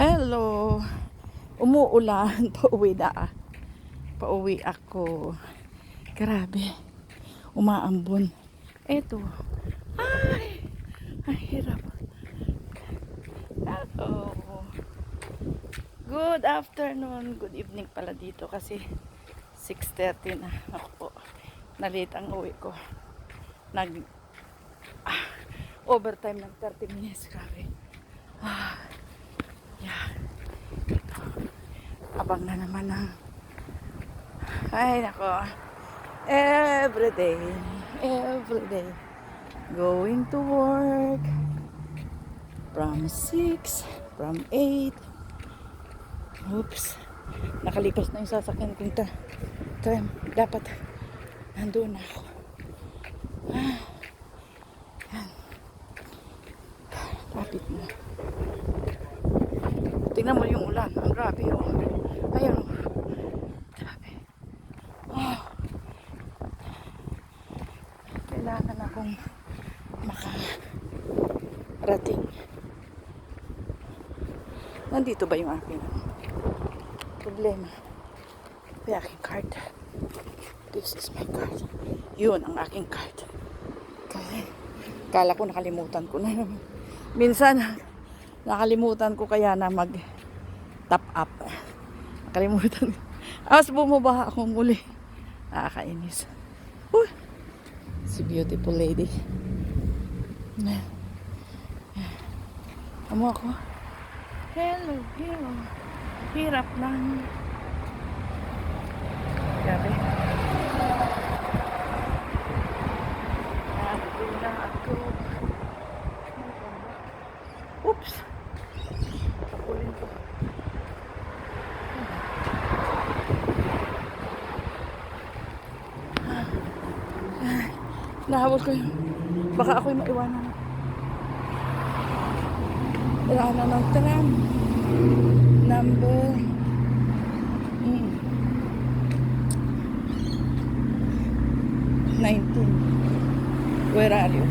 Hello! Umuulan. Pauwi na. Pauwi ako. Grabe. Umaambon. Eto. Ay! Ang hirap. Hello! Good afternoon. Good evening pala dito kasi 6:30 na. Ako po. Na-late ang uwi ko. Overtime ng 30 minutes. Grabe. Yeah. Abang na naman ng ay nako, everyday going to work from 6, from 8. Oops, nakalipas na yung sasakyan kong tram. Dapat nandun na ako. Kapit mo. Tingnan mo yung ulan. Ang grabe oh. Ayan oh. Grabe. Oh. Kailangan akong makarating. Nandito ba yung aking problema? Yung aking card. This is my card. Yun ang aking card. Kala ko nakalimutan ko na. Minsan nakalimutan ko kaya na mag top up. Nakalimutan. As bumaba ako muli. Nakakainis. Si beautiful lady. Amo ako. Hello. Hirap lang. Grabe. Nandito na ako. Oops. Kapulin ko. Nahabol ko yun. Baka ako'y maiwanan. Iwanan ng tram. Number 19. Where are you?